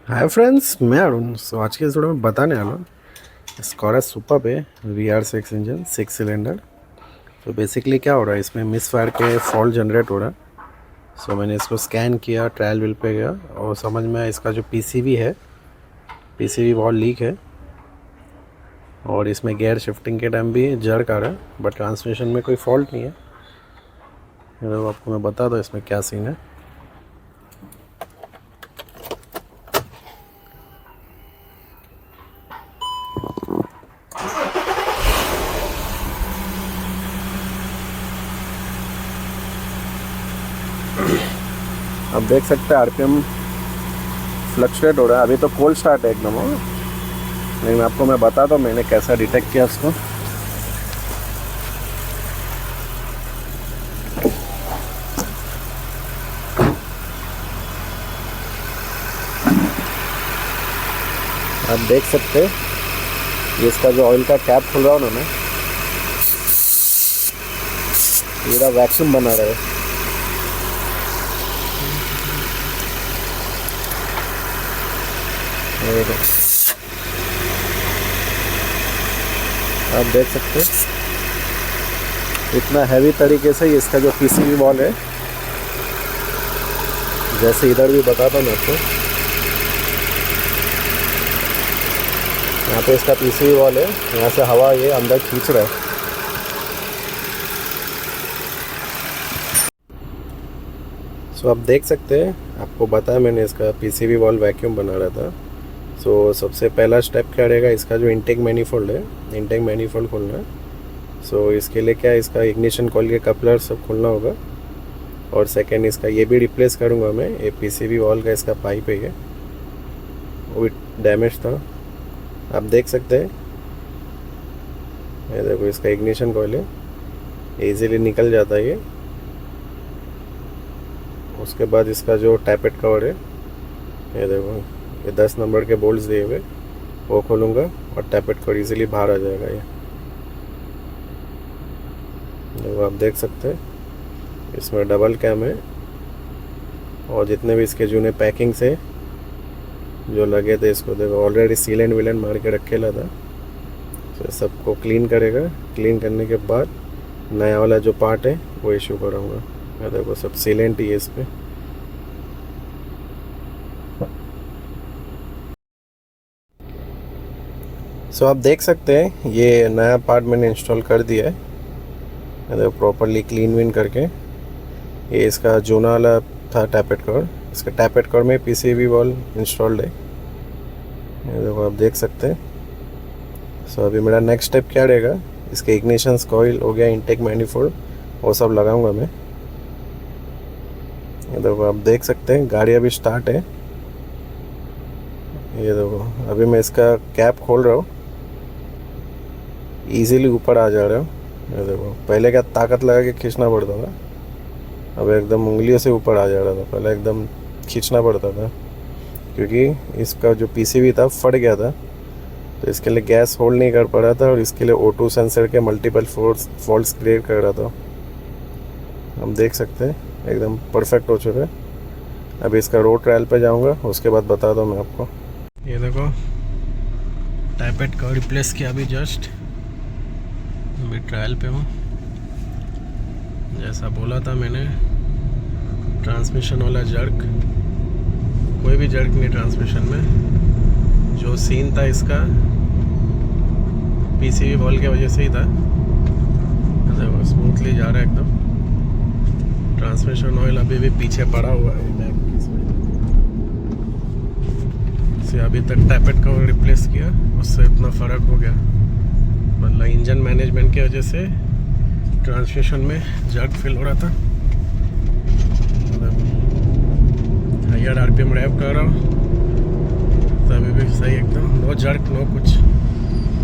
Hi friends, मैं अरुण। आज के इस वीडियो में बताने वाला हूँ स्कोडा सुपर पे VR6 इंजन 6 सिलेंडर। तो बेसिकली क्या हो रहा है, इसमें मिस फायर के फॉल्ट जनरेट हो रहा है। मैंने इसको स्कैन किया, ट्रायल व्हील पे गया और समझ में आया इसका जो PCV है, PCV बहुत लीक है और इसमें गियर शिफ्टिंग के टाइम भी जर्क आ रहा है, बट ट्रांसमिशन में कोई फॉल्ट नहीं है। तो आपको मैं बता दूँ इसमें क्या सीन है। आप देख सकते हैं RPM फ्लक्चुएट हो रहा है। अभी तो कोल्ड स्टार्ट है एकदम हो, लेकिन आपको मैं बताता हूँ मैंने कैसा डिटेक्ट किया उसको। आप देख सकते हैं ये इसका जो ऑयल का कैप खुल रहा है उन्होंने पूरा वैक्यूम बना रहा है। और आप देख सकते हैं इतना हैवी तरीके से ये इसका जो PCV वॉल है, जैसे इधर भी बताता हूँ मैं आपको। यहाँ पे इसका PCV वॉल है, यहाँ से हवा ये अंदर खींच रहा है। आप देख सकते हैं, आपको बताया मैंने इसका PCV वॉल वैक्यूम बना रहा था। सबसे पहला स्टेप क्या रहेगा, इसका जो इनटेक मैनिफोल्ड है, इनटेक मैनिफोल्ड खोलना है। इसके लिए क्या है, इसका इग्निशन कॉइल के कपलर सब खोलना होगा। और सेकंड इसका ये भी रिप्लेस करूँगा मैं, ये PCV वॉल का इसका पाइप है, वो भी डैमेज था। आप देख सकते हैं ये देखो, इसका इग्निशन कॉइल है, ईजीली निकल जाता है ये। उसके बाद इसका जो टैपेट कवर है, ये देखो, ये 10 नंबर के बोल्ट्स दिए हुए, वो खोलूँगा और टैपेट कवर इजीली बाहर आ जाएगा। ये देखो, आप देख सकते हैं इसमें डबल कैम है और जितने भी इसके जूने पैकिंग से जो लगे थे, इसको देखो ऑलरेडी सीलेंट विलेंट मार के रखे ला था। सबको क्लीन करेगा, क्लीन करने के बाद नया वाला जो पार्ट है वो इशू कराऊंगा। ये देखो, सब सीलेंट ही है इस पे। आप देख सकते हैं ये नया पार्ट मैंने इंस्टॉल कर दिया है। ये देखो, प्रॉपरली क्लीन विन करके। ये इसका जूना वाला था टैपेट कवर, इसका टैपेट कवर में PCV वॉल इंस्टॉल्ड है। ये देखो, आप देख सकते हैं। अभी मेरा नेक्स्ट स्टेप क्या रहेगा, इसके इग्निशन कॉइल हो गया, इनटेक मैनिफोल्ड, वो सब लगाऊंगा मैं। ये देखो, आप देख सकते हैं गाड़ी अभी स्टार्ट है। ये देखो, अभी मैं इसका कैप खोल रहा हूँ, इजीली ऊपर आ जा रहा हूँ। ये देखो, पहले क्या ताकत लगा के खींचना पड़ता था, अब एकदम उंगलियों से ऊपर आ जा रहा था। पहले एकदम खींचना पड़ता था क्योंकि इसका जो PCV था फट गया था, तो इसके लिए गैस होल्ड नहीं कर पा रहा था और इसके लिए O2 सेंसर के मल्टीपल फॉल्ट्स क्रिएट कर रहा था। हम देख सकते हैं एकदम परफेक्ट हो चुका है। अभी इसका रोड ट्रायल पे जाऊंगा, उसके बाद बता दूँ मैं आपको। ये देखो, टैपेट का रिप्लेस किया अभी जस्ट, अभी ट्रायल पे हूँ। जैसा बोला था मैंने, ट्रांसमिशन वाला जर्क, कोई भी जर्क नहीं ट्रांसमिशन में। जो सीन था इसका PCV वॉल की वजह से ही था। देखो, स्मूथली जा रहा है एकदम। ट्रांसमिशन ऑयल अभी भी पीछे पड़ा हुआ है बैक से। अभी तक टैपेट का रिप्लेस किया, उससे इतना फ़र्क हो गया। मतलब इंजन मैनेजमेंट की वजह से ट्रांसमिशन में जर्क फील हो रहा था। हायर RPM रैप कर रहा हूँ, तो अभी भी सही एकदम, नो जर्क नो कुछ।